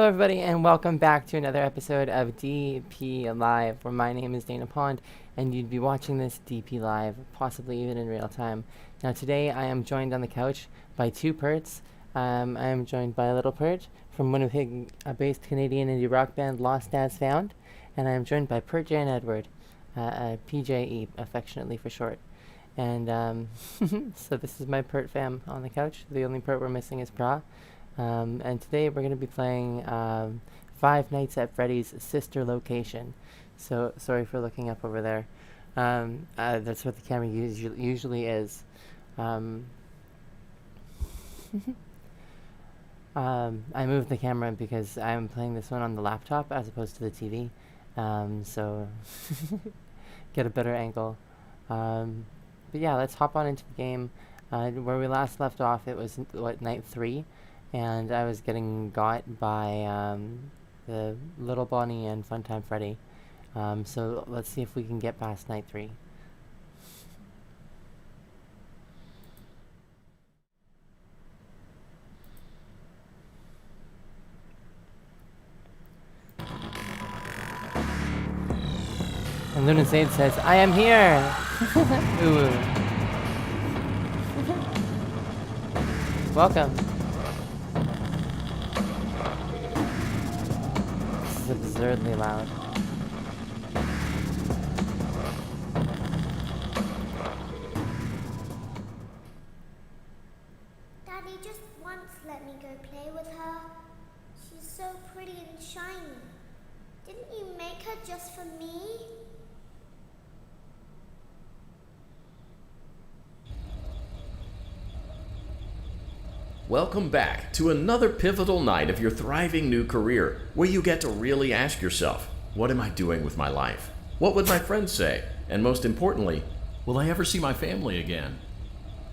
Hello everybody and welcome back to another episode of DP Live, where my name is Dana Pond and you'd be watching this DP Live, possibly even in real time. Now today I am joined on the couch by two Purts. I am joined by Little Purt from Winnipeg-based Canadian indie rock band Lost as Found, and I am joined by Purt Jan Edward, PJE affectionately for short. And so this is my Purt fam on the couch. The only Purt we're missing is Pra. And today we're going to be playing Five Nights at Freddy's sister location. So sorry for looking up over there. That's what the camera usually is. I moved the camera because I'm playing this one on the laptop as opposed to the TV. So get a better angle. But yeah, let's hop on into the game. Where we last left off, it was night 3. And I was getting got by the Little Bonnie and Funtime Freddy. So let's see if we can get past night 3. And Lunasade says, I am here! Ooh. Welcome. Absurdly loud. Daddy just once let me go play with her. She's so pretty and shiny. Didn't you make her just for me? Welcome back to another pivotal night of your thriving new career, where you get to really ask yourself, what am I doing with my life? What would my friends say? And most importantly, will I ever see my family again?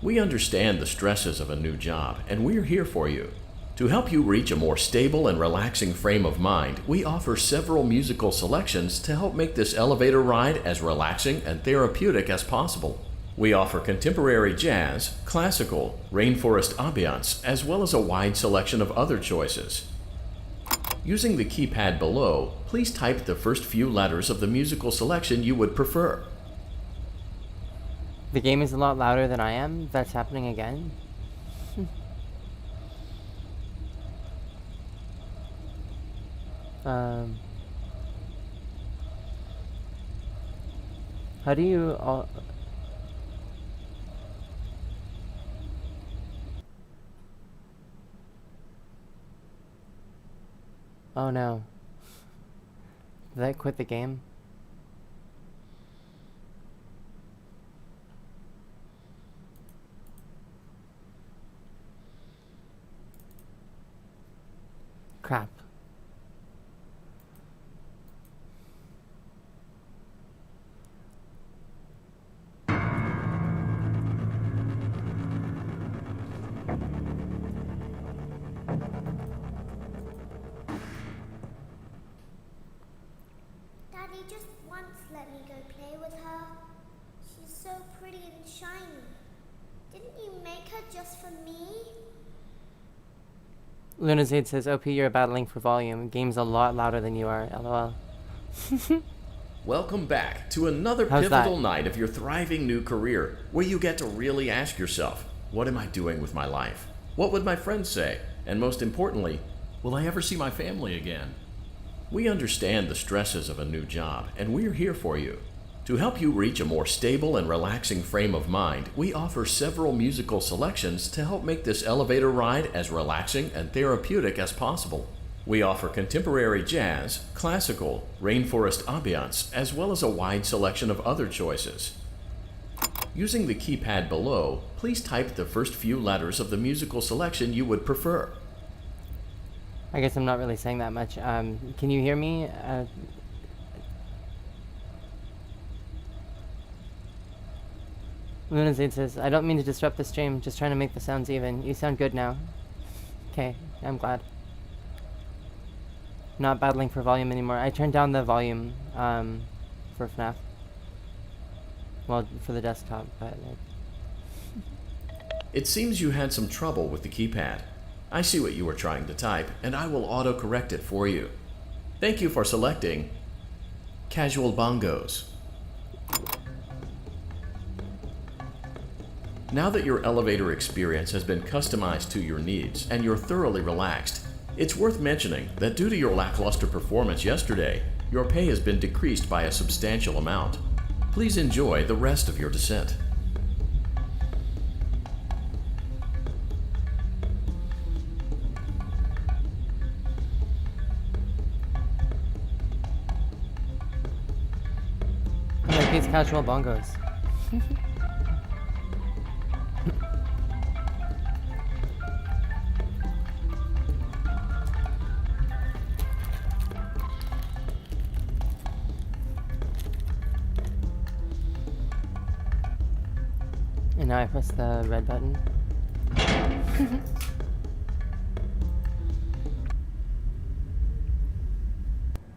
We understand the stresses of a new job, and we're here for you. To help you reach a more stable and relaxing frame of mind, we offer several musical selections to help make this elevator ride as relaxing and therapeutic as possible. We offer contemporary jazz, classical, rainforest ambiance, as well as a wide selection of other choices. Using the keypad below, please type the first few letters of the musical selection you would prefer. The game is a lot louder than I am. That's happening again. How do you all... Oh no. Did I quit the game? Crap. Daddy just once let me go play with her. She's so pretty and shiny. Didn't you make her just for me? Lunazade says, OP, you're battling for volume. Game's a lot louder than you are, lol. Welcome back to another How's pivotal that? night of your thriving new career, where you get to really ask yourself, what am I doing with my life? What would my friends say? And most importantly, will I ever see my family again? We understand the stresses of a new job, and we're here for you. To help you reach a more stable and relaxing frame of mind, we offer several musical selections to help make this elevator ride as relaxing and therapeutic as possible. We offer contemporary jazz, classical, rainforest ambiance, as well as a wide selection of other choices. Using the keypad below, please type the first few letters of the musical selection you would prefer. I guess I'm not really saying that much. Can you hear me? Lunazade says, I don't mean to disrupt the stream, just trying to make the sounds even. You sound good now. Okay, I'm glad. Not battling for volume anymore. I turned down the volume for FNAF. Well, for the desktop, but like... It seems you had some trouble with the keypad. I see what you are trying to type, and I will auto-correct it for you. Thank you for selecting Casual Bongos. Now that your elevator experience has been customized to your needs and you're thoroughly relaxed, it's worth mentioning that due to your lackluster performance yesterday, your pay has been decreased by a substantial amount. Please enjoy the rest of your descent. I like these casual bongos. And now I press the red button.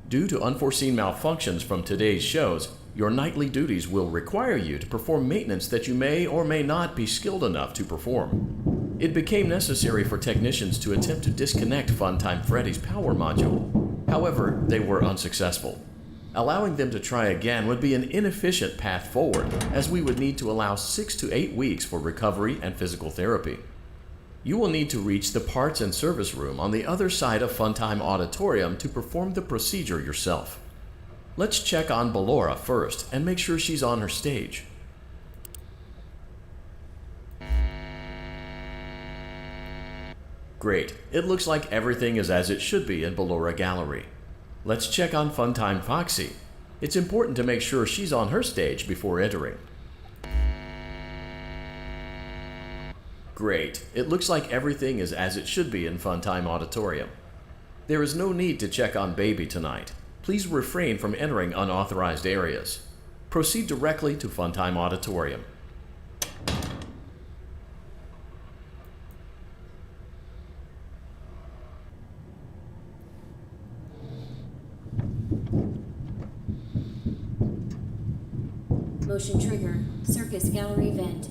Due to unforeseen malfunctions from today's shows, your nightly duties will require you to perform maintenance that you may or may not be skilled enough to perform. It became necessary for technicians to attempt to disconnect Funtime Freddy's power module. However, they were unsuccessful. Allowing them to try again would be an inefficient path forward, as we would need to allow 6 to 8 weeks for recovery and physical therapy. You will need to reach the parts and service room on the other side of Funtime Auditorium to perform the procedure yourself. Let's check on Ballora first and make sure she's on her stage. Great, it looks like everything is as it should be in Ballora Gallery. Let's check on Funtime Foxy. It's important to make sure she's on her stage before entering. Great, it looks like everything is as it should be in Funtime Auditorium. There is no need to check on Baby tonight. Please refrain from entering unauthorized areas. Proceed directly to Funtime Auditorium. Motion trigger, Circus Gallery vent.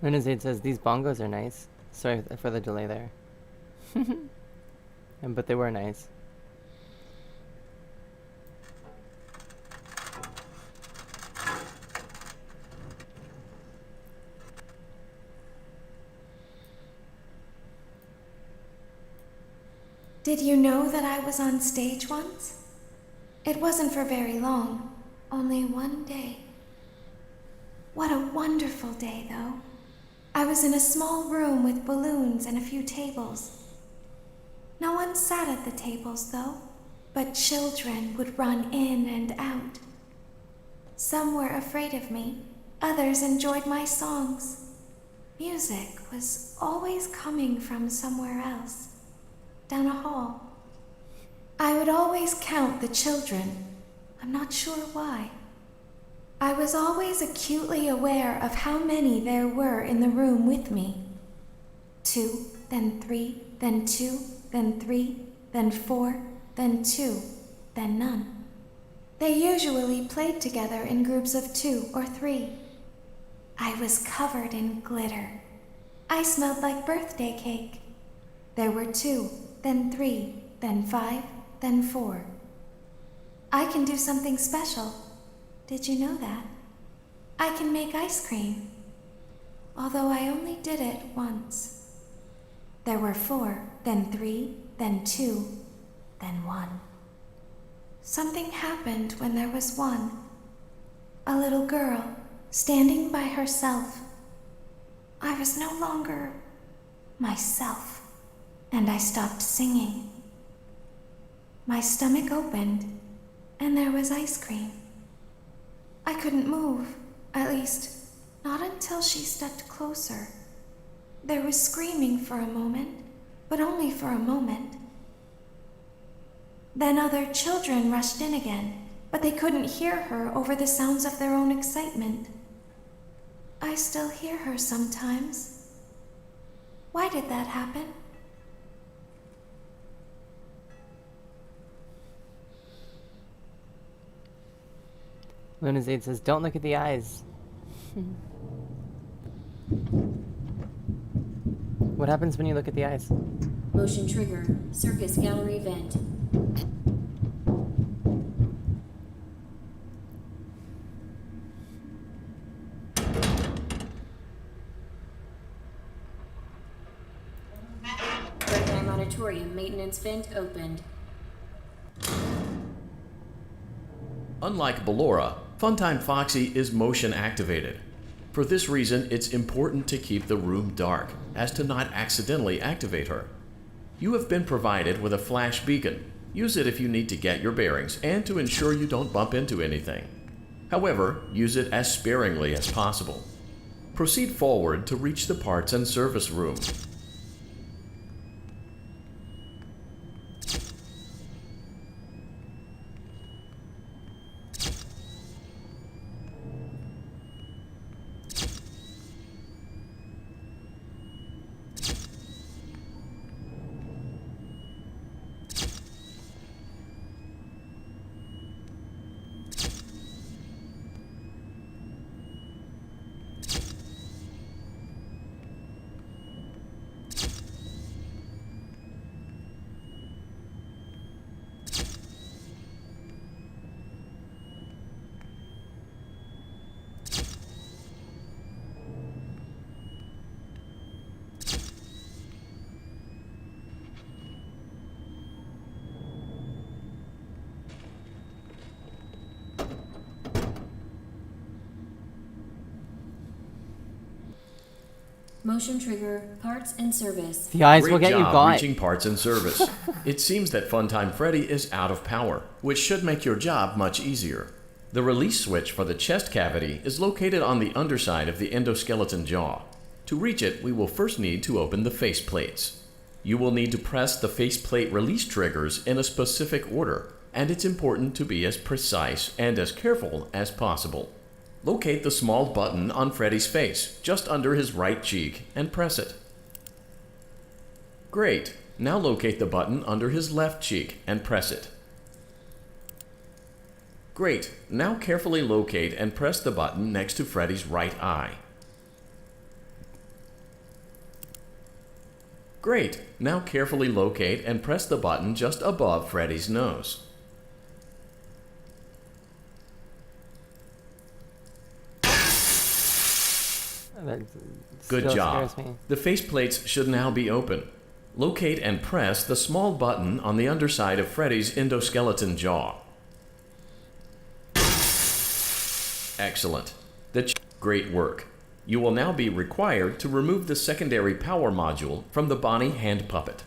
Renazade says, these bongos are nice. Sorry for the delay there. But they were nice. Did you know that I was on stage once? It wasn't for very long, only one day. What a wonderful day, though. I was in a small room with balloons and a few tables. No one sat at the tables, though, but children would run in and out. Some were afraid of me, others enjoyed my songs. Music was always coming from somewhere else, down a hall. I would always count the children. I'm not sure why. I was always acutely aware of how many there were in the room with me. 2, then 3, then 2, then 3, then 4, then 2, then none. They usually played together in groups of 2 or 3. I was covered in glitter. I smelled like birthday cake. There were 2, then 3, then 5, then 4. I can do something special. Did you know that? I can make ice cream. Although I only did it once. There were 4, then 3, then 2, then 1. Something happened when there was 1. A little girl standing by herself. I was no longer myself, and I stopped singing. My stomach opened, and there was ice cream. I couldn't move, at least, not until she stepped closer. There was screaming for a moment, but only for a moment. Then other children rushed in again, but they couldn't hear her over the sounds of their own excitement. I still hear her sometimes. Why did that happen? Lunazade says, don't look at the eyes. What happens when you look at the eyes? Motion trigger. Circus gallery vent. Breakdown auditorium maintenance vent opened. Unlike Ballora, Funtime Foxy is motion activated. For this reason, it's important to keep the room dark, as to not accidentally activate her. You have been provided with a flash beacon. Use it if you need to get your bearings and to ensure you don't bump into anything. However, use it as sparingly as possible. Proceed forward to reach the parts and service room. Motion trigger. Parts and service. The eyes will Great get you job got. reaching parts and service. It seems that Funtime Freddy is out of power, which should make your job much easier. The release switch for the chest cavity is located on the underside of the endoskeleton jaw. To reach it, we will first need to open the face plates. You will need to press the faceplate release triggers in a specific order, and it's important to be as precise and as careful as possible. Locate the small button on Freddy's face, just under his right cheek, and press it. Great. Now locate the button under his left cheek and press it. Great. Now carefully locate and press the button next to Freddy's right eye. Great. Now carefully locate and press the button just above Freddy's nose. That Good still job. scares me. The faceplates should now be open. Locate and press the small button on the underside of Freddy's endoskeleton jaw. Excellent. Great work. You will now be required to remove the secondary power module from the Bonnie hand puppet.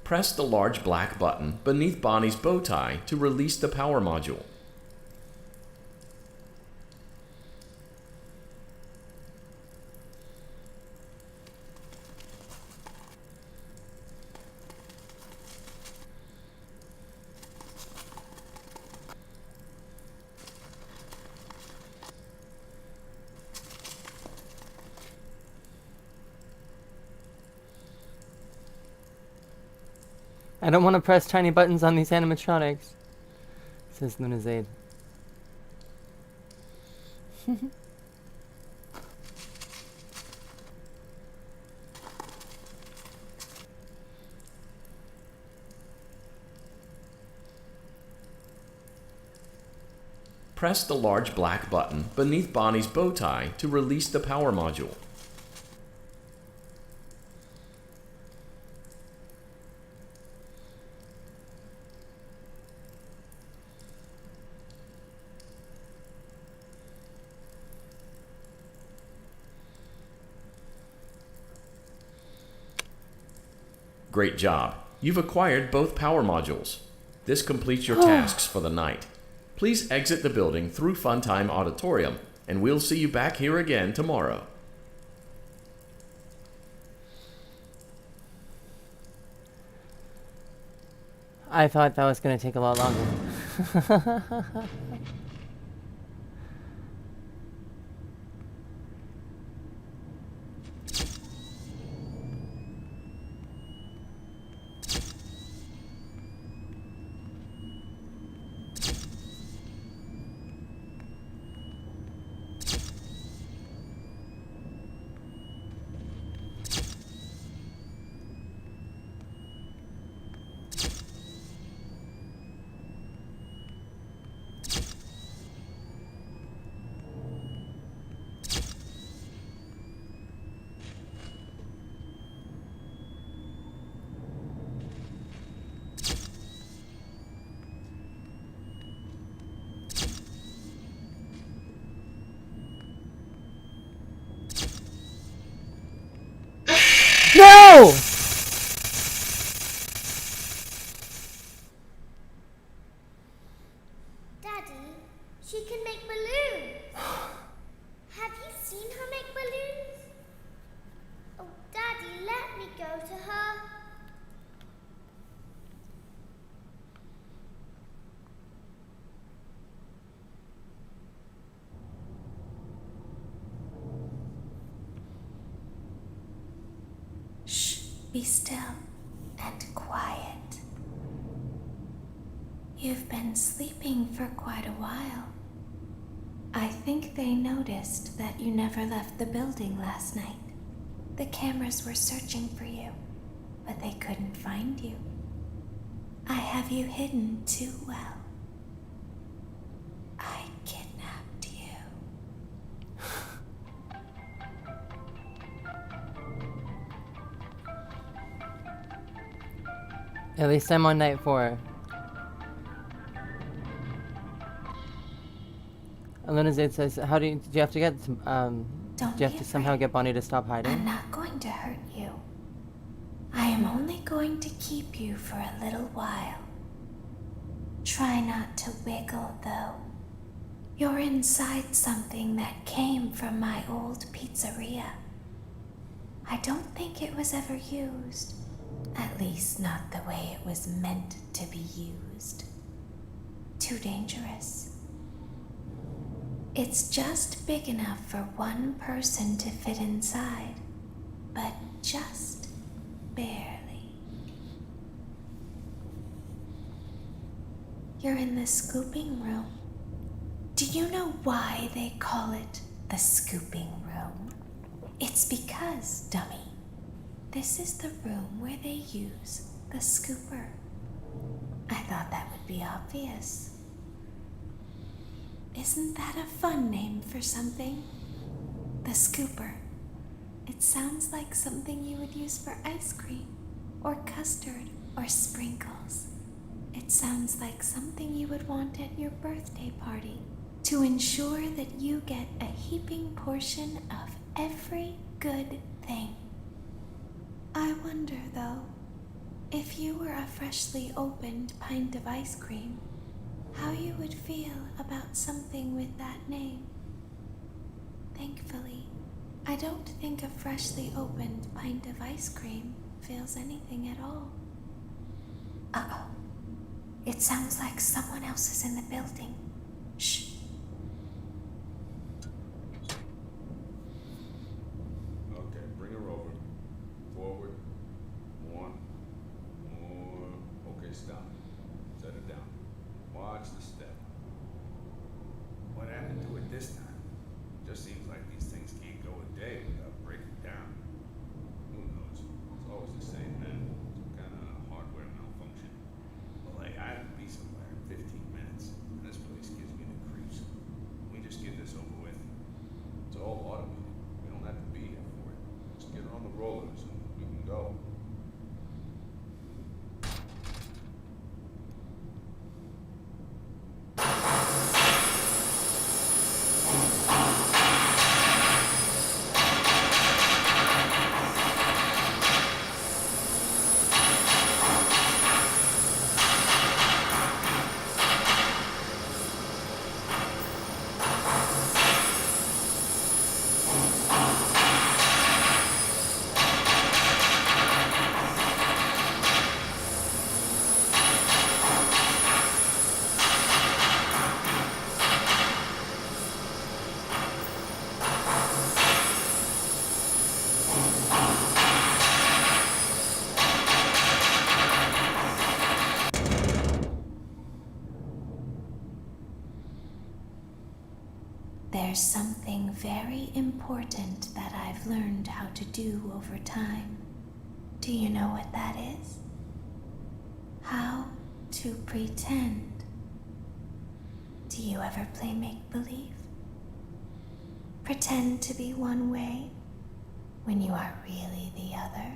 Press the large black button beneath Bonnie's bow tie to release the power module. I don't want to press tiny buttons on these animatronics, says Lunazade. Press the large black button beneath Bonnie's bow tie to release the power module. Great job. You've acquired both power modules. This completes your tasks for the night. Please exit the building through Funtime Auditorium, and we'll see you back here again tomorrow. I thought that was going to take a lot longer. No! Daddy, she can make balloons. Have you seen her make balloons? Oh, Daddy, let me go to her. Shh, be still and quiet. You've been sleeping for quite a while. I think they noticed that you never left the building last night. The cameras were searching for you, but they couldn't find you. I have you hidden too well. I kidnapped you. At least I'm on night 4. Elena says, "How do you have to get do Don't you have be to somehow afraid. get Bonnie to stop hiding?" I'm not going to hurt you. I am only going to keep you for a little while. Try not to wiggle, though. You're inside something that came from my old pizzeria. I don't think it was ever used. At least not the way it was meant to be used. Too dangerous. It's just big enough for one person to fit inside, but just barely. You're in the scooping room. Do you know why they call it the scooping room? It's because, dummy, this is the room where they use the scooper. I thought that would be obvious. Isn't that a fun name for something? The scooper. It sounds like something you would use for ice cream, or custard, or sprinkles. It sounds like something you would want at your birthday party to ensure that you get a heaping portion of every good thing. I wonder, though, if you were a freshly opened pint of ice cream, how you would feel about something with that name. Thankfully, I don't think a freshly opened pint of ice cream feels anything at all. Uh-oh. It sounds like someone else is in the building. Shh. Okay, bring her over. Forward. One. More. Okay, stop. Set it down. Watch the step. What happened to it this time? Just seems like these things can't go a day without breaking down. Who knows? It's always the same, man. Some kind of hardware malfunction. Well, hey, I have to be somewhere in 15 minutes, and this place gives me the creeps. Can we just get this over with? It's all automated. We don't have to be here for it. Just get her on the rollers and we can go. There's something very important that I've learned how to do over time. Do you know what that is? How to pretend. Do you ever play make-believe? Pretend to be one way when you are really the other.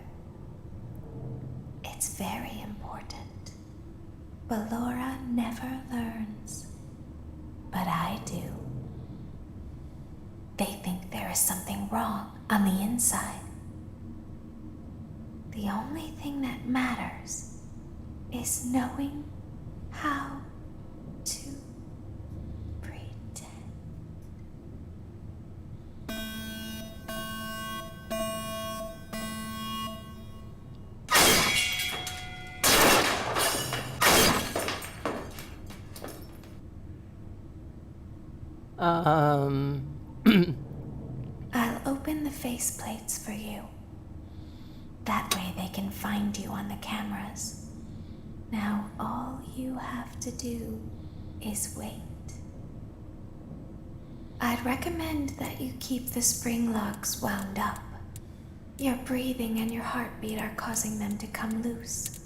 It's very important. But Laura never learns. But I do. They think there is something wrong on the inside. The only thing that matters is knowing how to pretend. I'll open the faceplates for you. That way they can find you on the cameras. Now all you have to do is wait. I'd recommend that you keep the spring locks wound up. Your breathing and your heartbeat are causing them to come loose.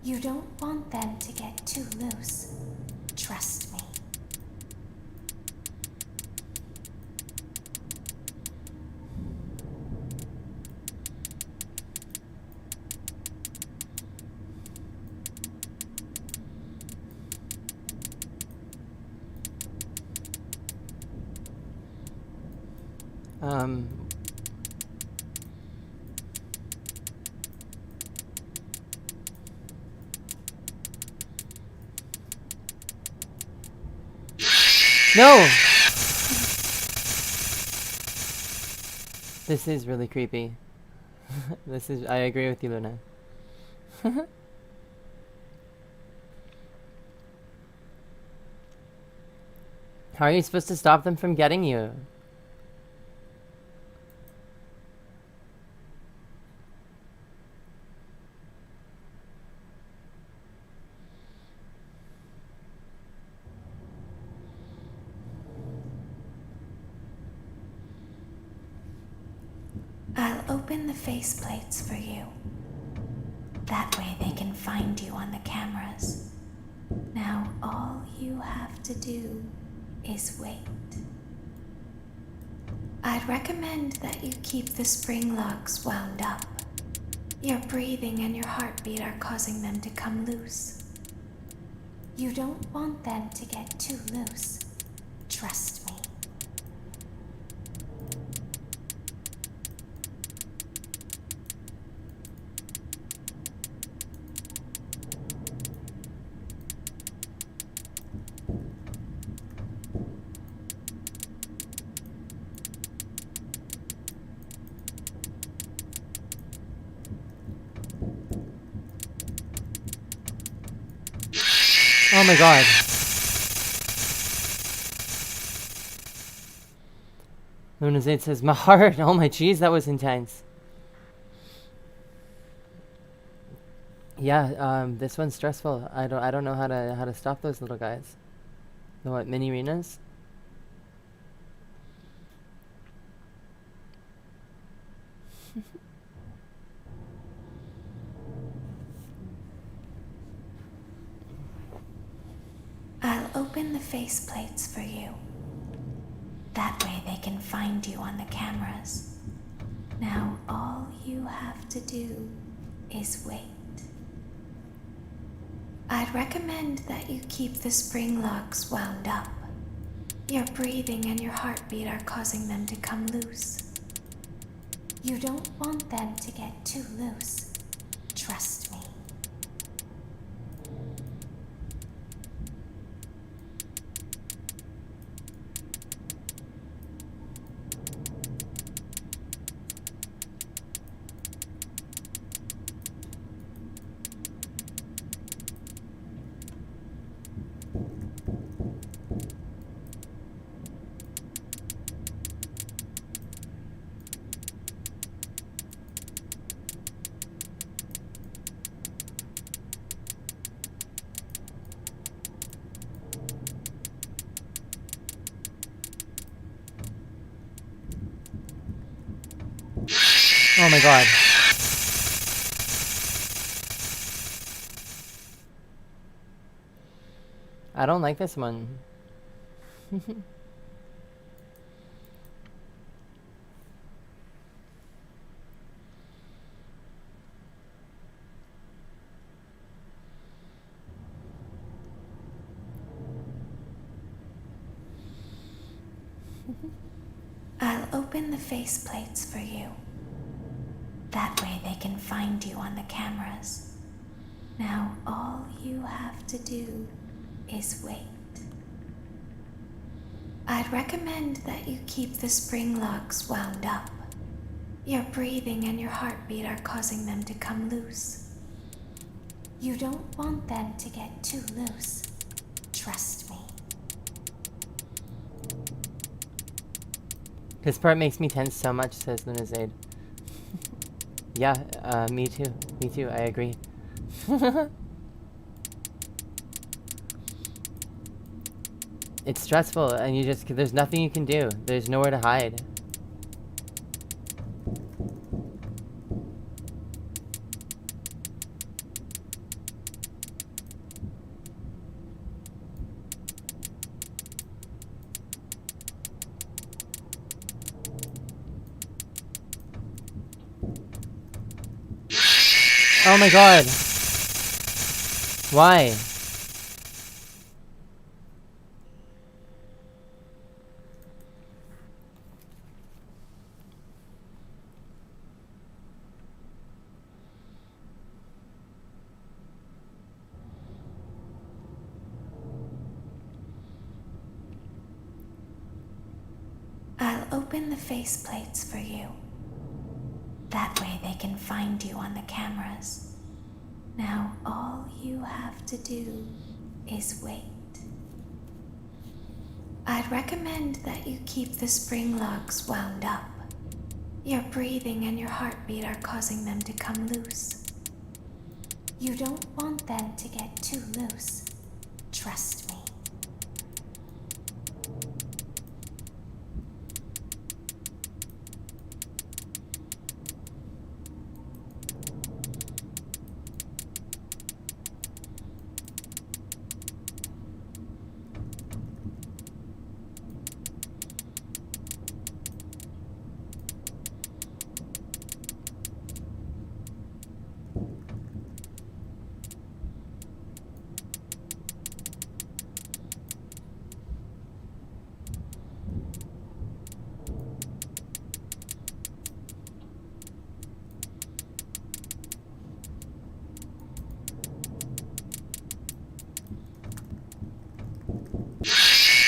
You don't want them to get too loose. Trust me. No! This is really creepy. I agree with you, Luna. How are you supposed to stop them from getting you? I'll open the faceplates for you. That way they can find you on the cameras. Now all you have to do is wait. I'd recommend that you keep the spring locks wound up. Your breathing and your heartbeat are causing them to come loose. You don't want them to get too loose. Trust me. Oh my god. Luna's 8 says, my heart. Oh my jeez, that was intense. Yeah, this one's stressful. I don't know how to stop those little guys. The what, mini arenas? I'll open the faceplates for you. That way they can find you on the cameras. Now all you have to do is wait. I'd recommend that you keep the spring locks wound up. Your breathing and your heartbeat are causing them to come loose. You don't want them to get too loose. Trust me. Oh my god. I don't like this one. I'll open the faceplates for you. That way they can find you on the cameras. Now all you have to do is wait. I'd recommend that you keep the spring locks wound up. Your breathing and your heartbeat are causing them to come loose. You don't want them to get too loose. Trust me. This part makes me tense so much, says Lunazade. Yeah, me too. Me too, I agree. It's stressful, and there's nothing you can do. There's nowhere to hide. Oh my god. Why? I'll open the faceplates for you. That way they can find you on the cameras. Now all you have to do is wait. I'd recommend that you keep the spring locks wound up. Your breathing and your heartbeat are causing them to come loose. You don't want them to get too loose. Trust me.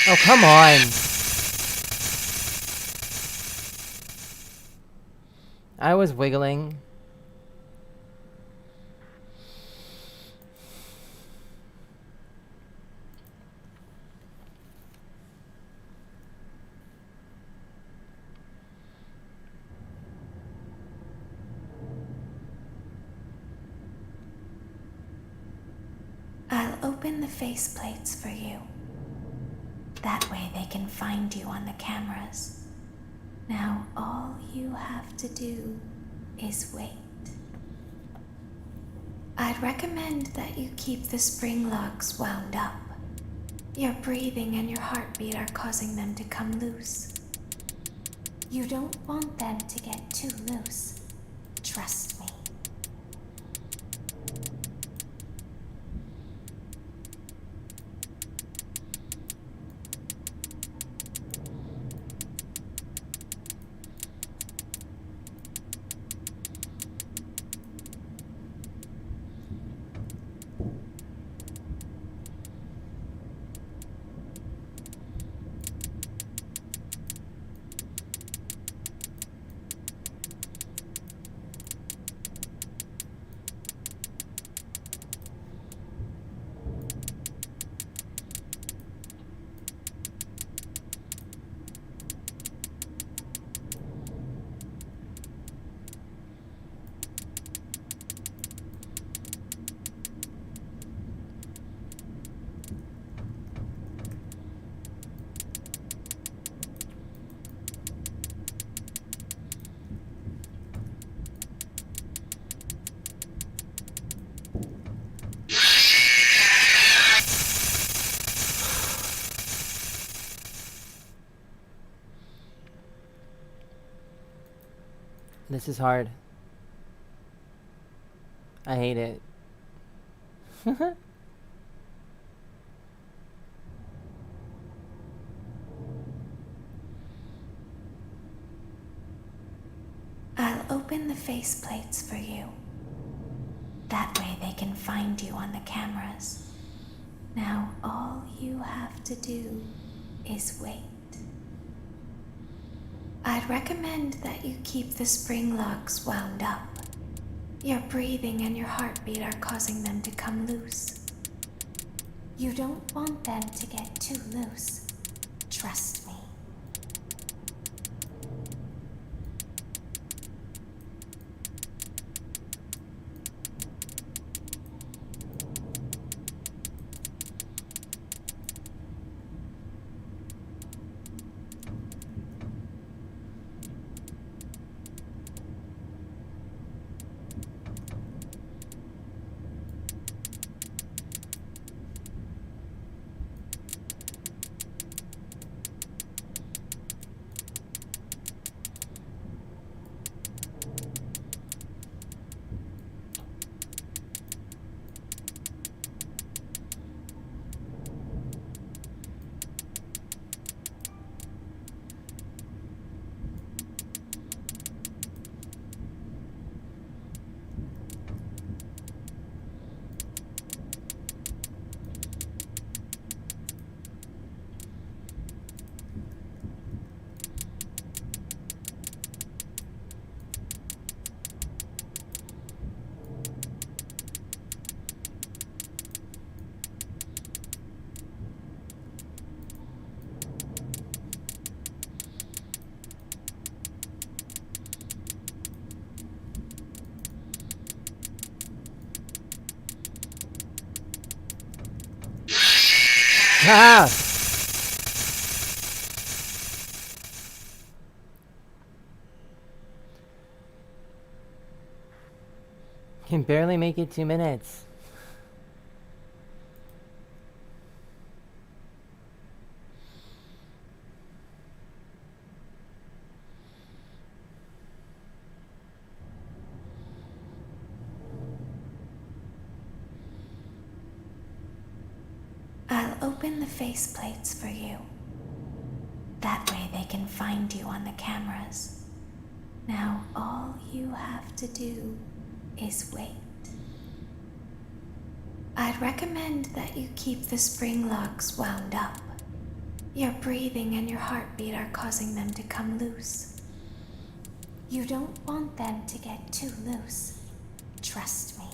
Oh, come on. I was wiggling. I'll open the faceplates for you. That way they can find you on the cameras. Now all you have to do is wait. I'd recommend that you keep the spring locks wound up. Your breathing and your heartbeat are causing them to come loose. You don't want them to get too loose. Trust me. This is hard. I hate it. I'll open open the faceplates for you. That way they can find you on the cameras. Now all you have to do is wait. I'd recommend that you keep the spring locks wound up. Your breathing and your heartbeat are causing them to come loose. You don't want them to get too loose. Trust me. Ah! Can barely make it 2 minutes. I'll open the faceplates for you. That way they can find you on the cameras. Now all you have to do is wait. I'd recommend that you keep the spring locks wound up. Your breathing and your heartbeat are causing them to come loose. You don't want them to get too loose. Trust me.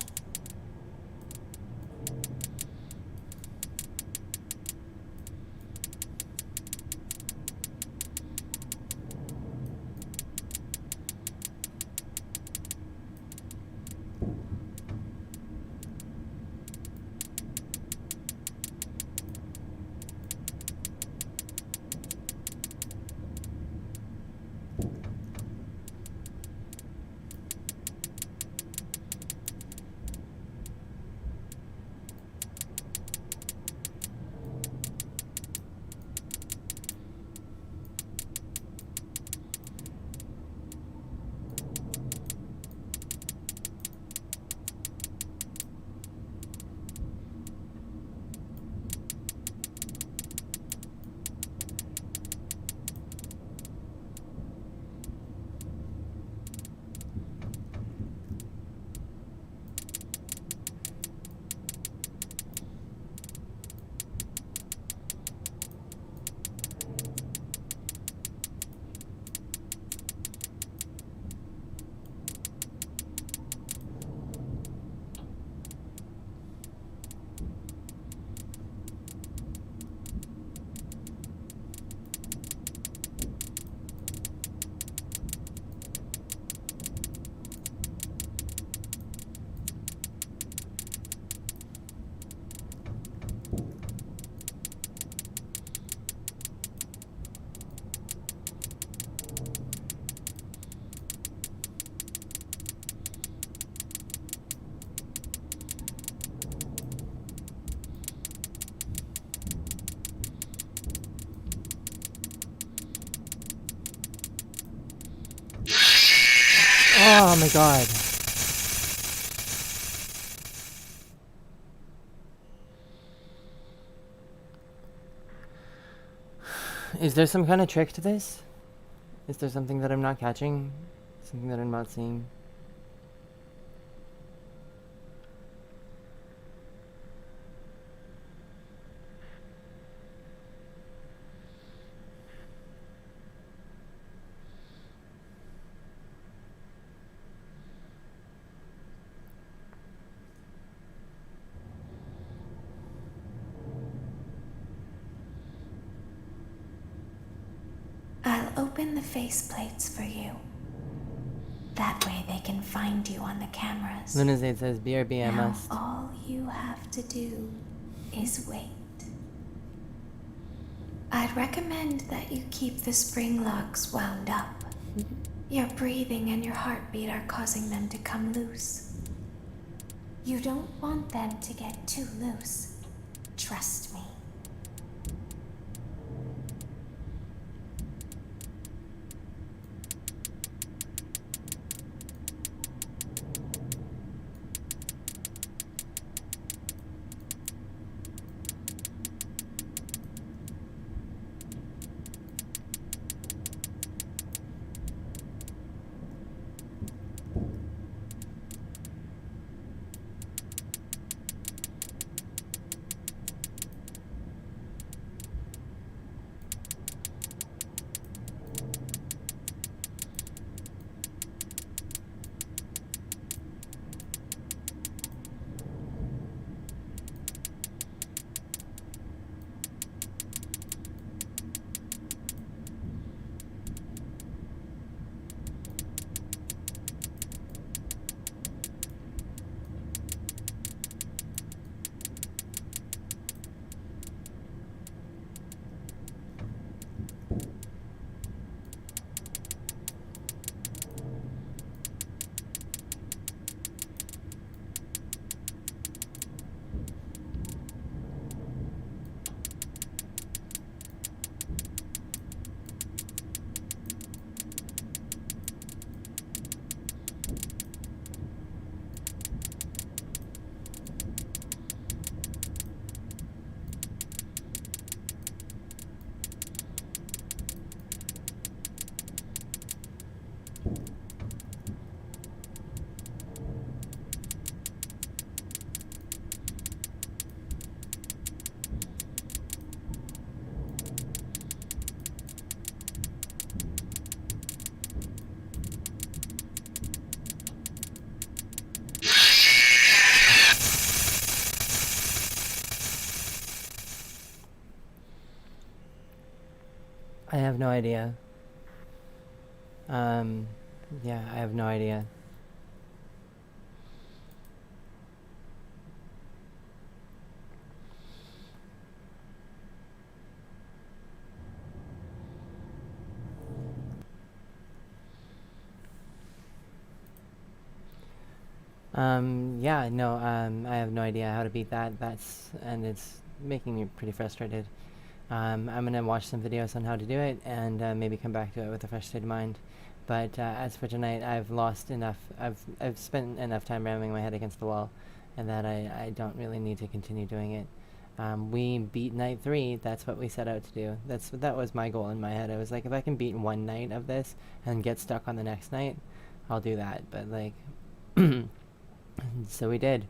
Oh my god. Is there some kind of trick to this? Is there something that I'm not catching? Something that I'm not seeing. I'll open the faceplates for you. That way they can find you on the cameras. Lunazade says, BRB, I Now must. all you have to do is wait. I'd recommend that you keep the spring locks wound up. Your breathing and your heartbeat are causing them to come loose. You don't want them to get too loose. Trust me. I have no idea. Yeah, I have no idea. Yeah, no, I have no idea how to beat that. And it's making me pretty frustrated. I'm gonna watch some videos on how to do it, and maybe come back to it with a fresh state of mind. But as for tonight, I've lost enough. I've spent enough time ramming my head against the wall, and that I don't really need to continue doing it. We beat night 3. That's what we set out to do. That was my goal in my head. I was like, if I can beat one night of this and get stuck on the next night, I'll do that. But like, so we did.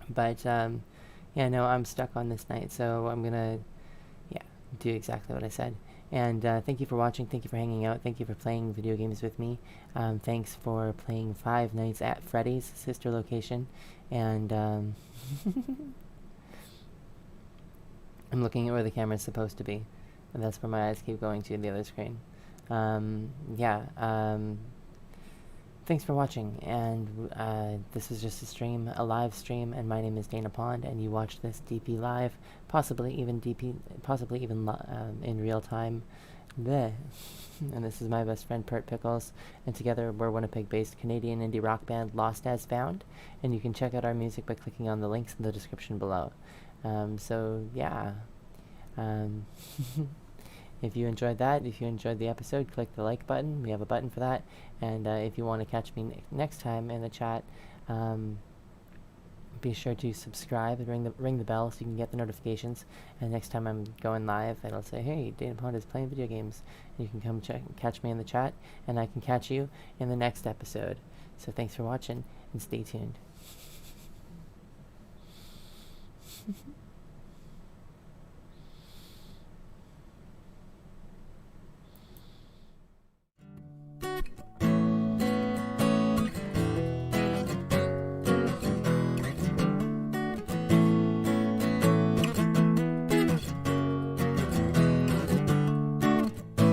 But yeah, no, I'm stuck on this night, so I'm gonna do exactly what I said. And thank you for watching, thank you for hanging out, thank you for playing video games with me. Thanks for playing 5 Nights at Freddy's sister location. And I'm looking at where the camera's supposed to be, and that's where my eyes keep going to, the other screen. Thanks for watching, and this was just a live stream, and my name is Dana Pond, and you watched this DP live, possibly even in real time. Bleh. And this is my best friend Purt, Pickles, and together we're Winnipeg-based Canadian indie rock band Lost As Found, and you can check out our music by clicking on the links in the description below. If you enjoyed that, if you enjoyed the episode, click the like button. We have a button for that. And if you want to catch me next time in the chat, be sure to subscribe and ring the bell so you can get the notifications. And next time I'm going live, it'll say, "Hey, Dana Pond is playing video games." And you can come catch me in the chat, and I can catch you in the next episode. So thanks for watching, and stay tuned.